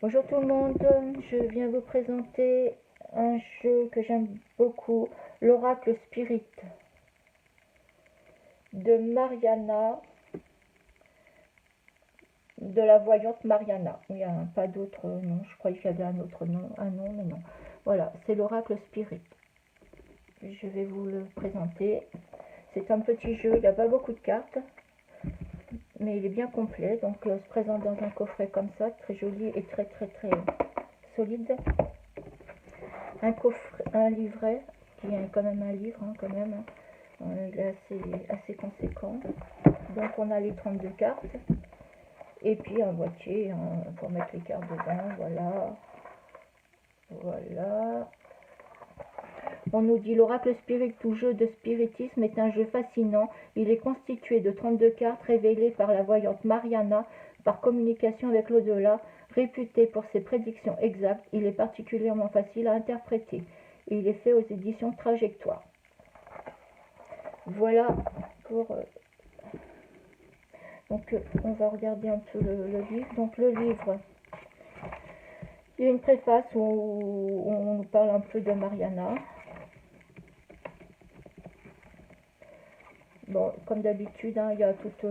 Bonjour tout le monde, je viens vous présenter un jeu que j'aime beaucoup, l'Oracle Spirit de Mariana, de la voyante Mariana. Il n'y a pas d'autre nom, je croyais qu'il y avait un autre nom, mais non. Voilà, c'est l'Oracle Spirit. Je vais vous le présenter. C'est un petit jeu, il n'y a pas beaucoup de cartes, mais il est bien complet. Donc, il se présente dans un coffret comme ça, très joli et très solide. Un livret, qui est quand même un livre, quand même. Il est assez conséquent. Donc on a les 32 cartes. Et puis un boîtier pour mettre les cartes dedans. Voilà. Voilà. On nous dit l'oracle spirit ou jeu de spiritisme est un jeu fascinant. Il est constitué de 32 cartes révélées par la voyante Mariana par communication avec l'au-delà. Réputé pour ses prédictions exactes, il est particulièrement facile à interpréter. Il est fait aux éditions Trajectoire. Voilà pour... Donc on va regarder un peu le livre. Donc le livre, il y a une préface où on nous parle un peu de Mariana. Bon, comme d'habitude, il y a toutes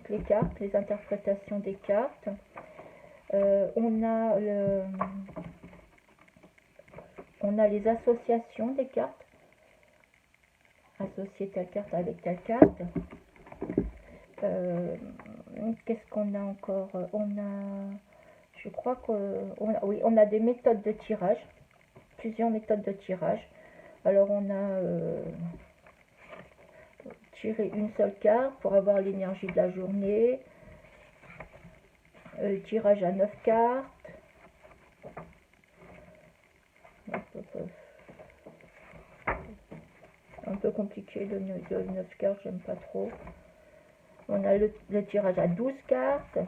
les cartes, les interprétations des cartes. On a les associations des cartes. Associer telle carte avec telle carte. Qu'est-ce qu'on a encore? Je crois qu'on a des méthodes de tirage, plusieurs méthodes de tirage. Alors on a tiré une seule carte pour avoir l'énergie de la journée, tirage à 9 cartes, un peu compliqué le 9 cartes, j'aime pas trop. On a le tirage à 12 cartes.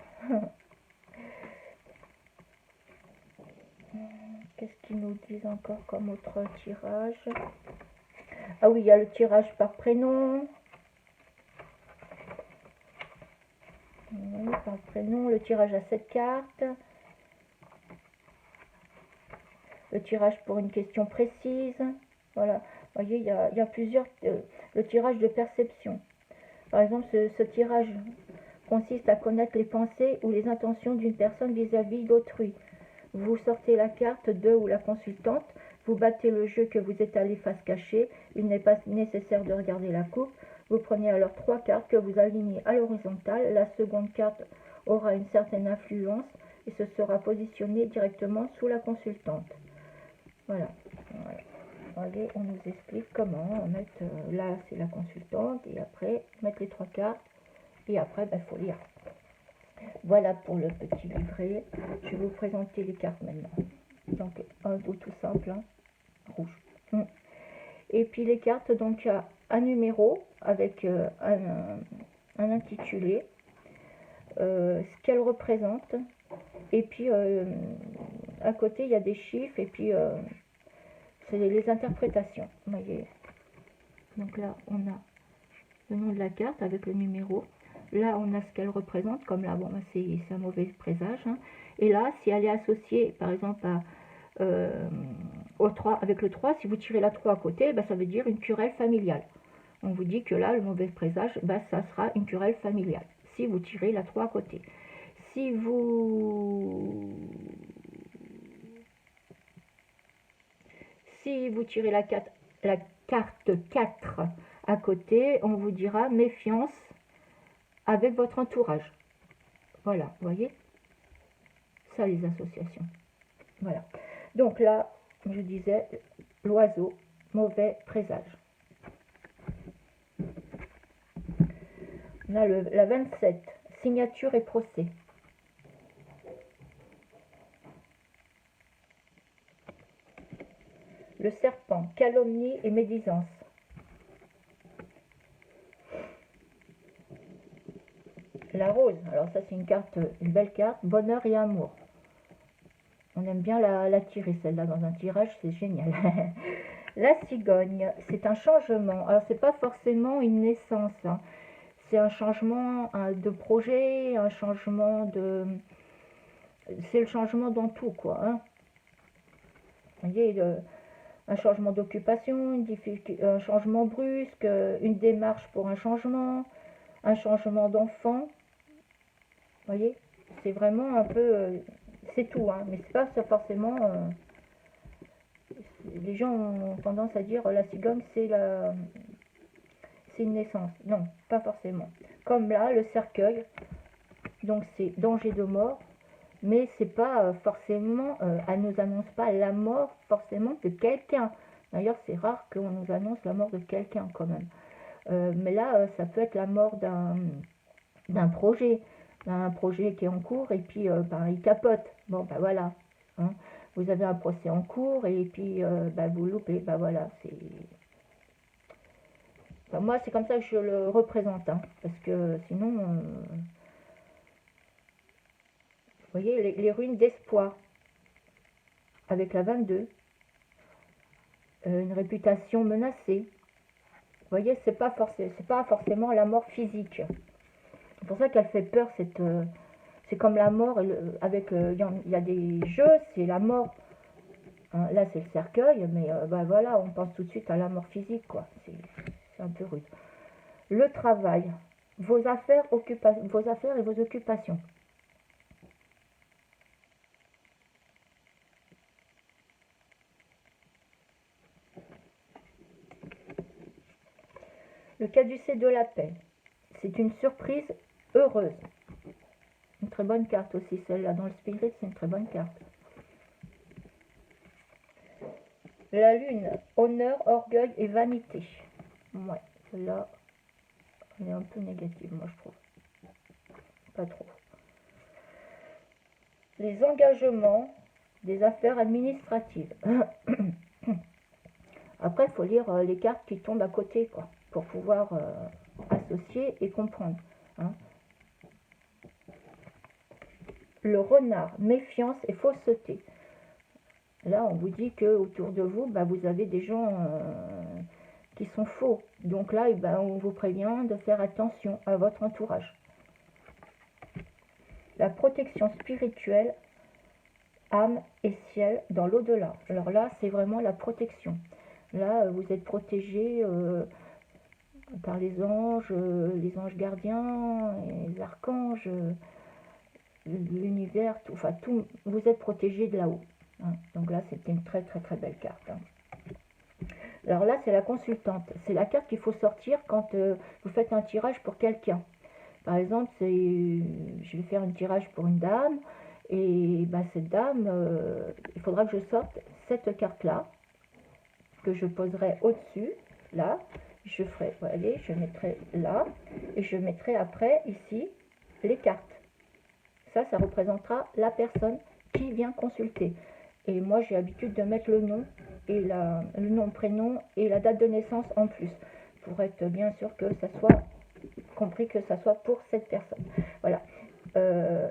Qu'est-ce qu'ils nous disent encore comme autre tirage? Ah oui, il y a le tirage par prénom. Oui, par prénom, le tirage à 7 cartes. Le tirage pour une question précise. Voilà, vous voyez, il y a plusieurs... le tirage de perception. Par exemple, ce tirage consiste à connaître les pensées ou les intentions d'une personne vis-à-vis d'autrui. Vous sortez la carte de ou la consultante, vous battez le jeu que vous étalez face cachée, il n'est pas nécessaire de regarder la coupe, vous prenez alors 3 cartes que vous alignez à l'horizontale, la seconde carte aura une certaine influence et se sera positionnée directement sous la consultante. Voilà. Allez, on nous explique comment mettre, là c'est la consultante, et après mettre les 3 cartes, et après il faut lire. Voilà pour le petit livret. Je vais vous présenter les cartes maintenant. Donc un dos tout simple, rouge. Et puis les cartes, donc un numéro avec un intitulé, ce qu'elle représente, et puis à côté il y a des chiffres, et puis c'est les interprétations. Vous voyez. Donc là on a le nom de la carte avec le numéro. Là, on a ce qu'elle représente, comme là, bon, c'est un mauvais présage. Et là, si elle est associée, par exemple, au 3, avec le 3, si vous tirez la 3 à côté, ça veut dire une querelle familiale. On vous dit que là, le mauvais présage, ça sera une querelle familiale, si vous tirez la 3 à côté. Si vous tirez la carte 4 à côté, on vous dira méfiance avec votre entourage. Voilà, vous voyez, ça les associations. Voilà. Donc là, je disais, l'oiseau, mauvais présage. On a la 27, signature et procès. Le serpent, calomnie et médisance. La rose, alors ça c'est une belle carte, bonheur et amour. On aime bien la tirer celle-là dans un tirage, c'est génial. La cigogne, c'est un changement. Alors c'est pas forcément une naissance, c'est un changement de projet, un changement c'est le changement dans tout, quoi. Hein. Vous voyez, un changement d'occupation, un changement brusque, une démarche pour un changement d'enfant. Vous voyez, c'est vraiment un peu, c'est tout, hein, mais c'est pas ça forcément. Les gens ont tendance à dire la cigogne c'est une naissance. Non, pas forcément. Comme là, le cercueil, donc c'est danger de mort, mais c'est pas forcément, elle nous annonce pas la mort forcément de quelqu'un. D'ailleurs, c'est rare qu'on nous annonce la mort de quelqu'un quand même. Mais là, ça peut être la mort d'un projet qui est en cours et puis ben, il capote. Bon, ben voilà. Hein. Vous avez un procès en cours et puis ben, vous loupez. Ben voilà, c'est... Ben, moi, c'est comme ça que je le représente. Hein, parce que sinon, vous voyez, les ruines d'espoir avec la 22. Une réputation menacée. Vous voyez, c'est pas forcément la mort physique. C'est pour ça qu'elle fait peur, c'est comme la mort, avec il y a des jeux, c'est la mort. Hein, là, c'est le cercueil, mais ben voilà, on pense tout de suite à la mort physique, quoi. C'est un peu rude. Le travail, vos affaires et vos occupations. Le caducée de la paix, c'est une surprise heureuse. Une très bonne carte aussi, celle-là. Dans le spirit, c'est une très bonne carte. La lune, honneur, orgueil et vanité. Ouais, celle-là, elle est un peu négative, moi, je trouve. Pas trop. Les engagements des affaires administratives. Après, il faut lire les cartes qui tombent à côté, quoi, pour pouvoir associer et comprendre. Hein. Le renard, méfiance et fausseté. Là, on vous dit que autour de vous, bah, vous avez des gens qui sont faux. Donc là, on vous prévient de faire attention à votre entourage. La protection spirituelle, âme et ciel dans l'au-delà. Alors là, c'est vraiment la protection. Là, vous êtes protégé par les anges gardiens, les archanges, l'univers, enfin tout, vous êtes protégé de là-haut. Hein. Donc là, c'était une très très très belle carte. Hein. Alors là, c'est la consultante. C'est la carte qu'il faut sortir quand vous faites un tirage pour quelqu'un. Par exemple, je vais faire un tirage pour une dame, et ben, cette dame, il faudra que je sorte cette carte-là, que je poserai au-dessus, là. Je ferai, voyez, je mettrai là, et je mettrai après, ici, les cartes. Ça représentera la personne qui vient consulter. Et moi, j'ai l'habitude de mettre le nom, et le nom, prénom, et la date de naissance en plus, pour être bien sûr que ça soit compris, que ça soit pour cette personne. Voilà.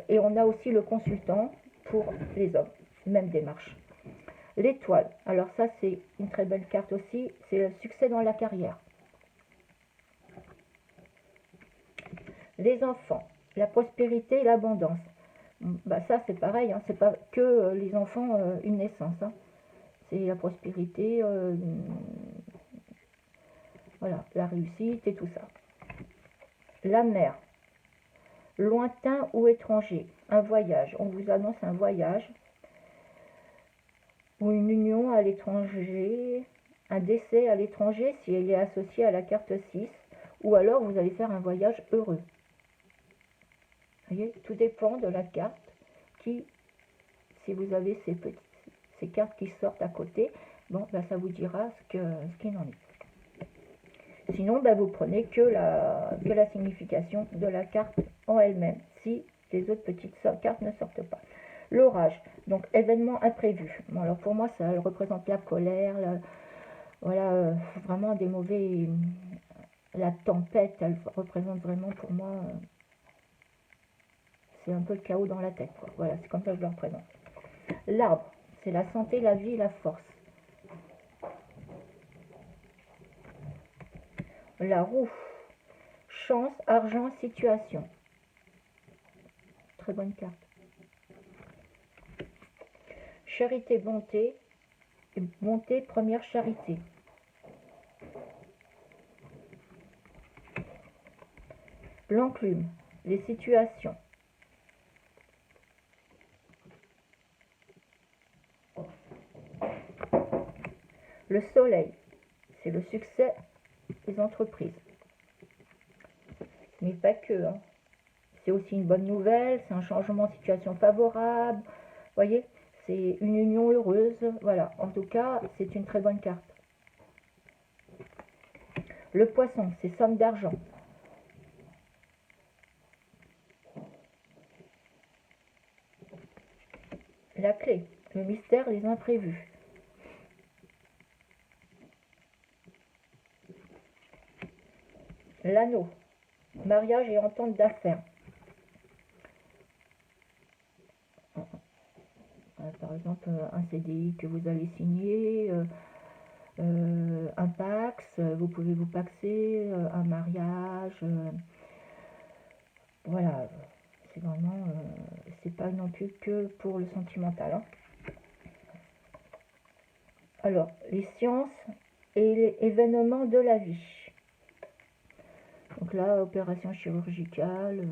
Et on a aussi le consultant pour les hommes, même démarche. L'étoile, alors ça c'est une très belle carte aussi, c'est le succès dans la carrière. Les enfants, la prospérité et l'abondance. Bah ça c'est pareil, hein, c'est pas que les enfants, une naissance. Hein. C'est la prospérité, voilà, la réussite et tout ça. La mer, lointain ou étranger, un voyage. On vous annonce un voyage ou une union à l'étranger, un décès à l'étranger si elle est associée à la carte 6, ou alors vous allez faire un voyage heureux. Vous voyez, tout dépend de la carte qui, si vous avez ces cartes qui sortent à côté, bon, ben, ça vous dira ce qu'il en est. Sinon, ben, vous prenez que la signification de la carte en elle-même, si les autres petites cartes ne sortent pas. L'orage, donc événement imprévu. Bon, alors pour moi, ça représente la colère, voilà, vraiment des mauvais... La tempête, elle représente vraiment pour moi... c'est un peu le chaos dans la tête, quoi. Voilà, c'est comme ça que je le représente. L'arbre, c'est la santé, la vie et la force. La roue, chance, argent, situation. Très bonne carte. charité, bonté, et bonté, première charité. L'enclume, les situations. Le soleil, c'est le succès des entreprises. Mais pas que, hein. C'est aussi une bonne nouvelle, c'est un changement de situation favorable. Vous voyez, c'est une union heureuse. Voilà, en tout cas, c'est une très bonne carte. Le poisson, c'est somme d'argent. La clé, le mystère, les imprévus. L'anneau, mariage et entente d'affaires. Par exemple, un CDI que vous allez signer, un Pax, vous pouvez vous paxer, un mariage. Voilà, c'est vraiment, c'est pas non plus que pour le sentimental, hein. Alors, les sciences et les événements de la vie. Donc là, opération chirurgicale,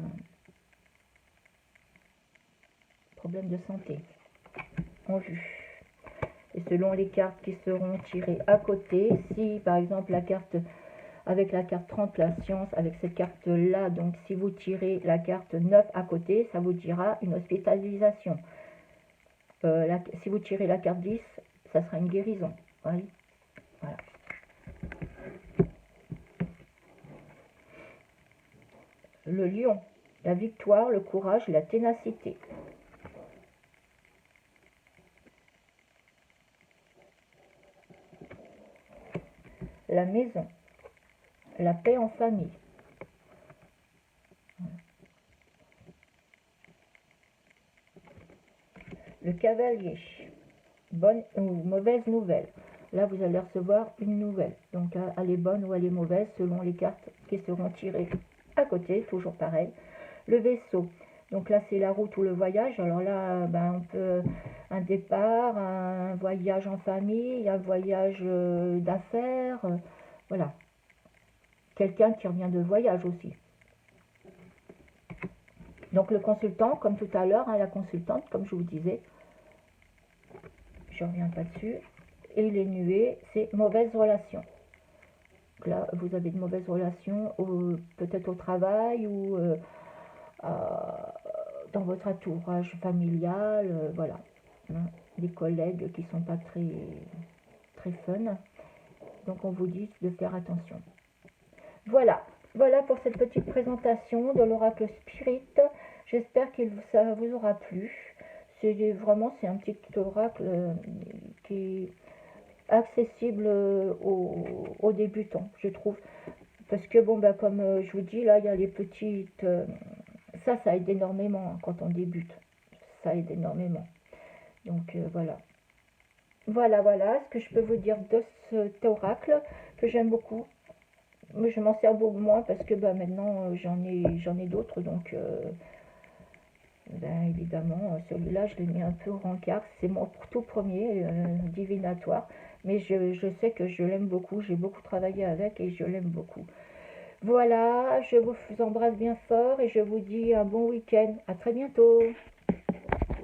problème de santé en vue. Et selon les cartes qui seront tirées à côté, si par exemple la carte, avec la carte 30, la science, avec cette carte-là, donc si vous tirez la carte 9 à côté, ça vous dira une hospitalisation. Si vous tirez la carte 10, ça sera une guérison. Oui. Voilà. Le lion, la victoire, le courage, la ténacité. La maison, la paix en famille. Le cavalier, bonne ou mauvaise nouvelle. Là, vous allez recevoir une nouvelle. Donc, elle est bonne ou elle est mauvaise selon les cartes qui seront tirées à côté, toujours pareil. Le vaisseau. Donc là, c'est la route ou le voyage. Alors là, ben, on peut un départ, un voyage en famille, un voyage d'affaires. Voilà. Quelqu'un qui revient de voyage aussi. Donc le consultant, comme tout à l'heure, hein, la consultante, comme je vous disais, je ne reviens pas dessus. Et les nuées, c'est mauvaise relation. Donc là, vous avez de mauvaises relations, peut-être au travail ou dans votre entourage familial, voilà. Hein, des collègues qui sont pas très, très fun. Donc on vous dit de faire attention. Voilà, voilà pour cette petite présentation de l'oracle Spirit. J'espère que ça vous aura plu. C'est vraiment, c'est un petit oracle qui est accessible aux débutants, je trouve. Parce que bon, bah, comme je vous dis, là, il y a les petites... ça aide énormément hein, quand on débute. Ça aide énormément. Donc voilà. Voilà ce que je peux vous dire de cet oracle que j'aime beaucoup. Mais je m'en sers beaucoup moins parce que bah, maintenant j'en ai d'autres. Donc ben, évidemment, celui-là, je l'ai mis un peu au rencard. C'est mon tout premier divinatoire. Mais je sais que je l'aime beaucoup. J'ai beaucoup travaillé avec et je l'aime beaucoup. Voilà, je vous embrasse bien fort et je vous dis un bon week-end. À très bientôt.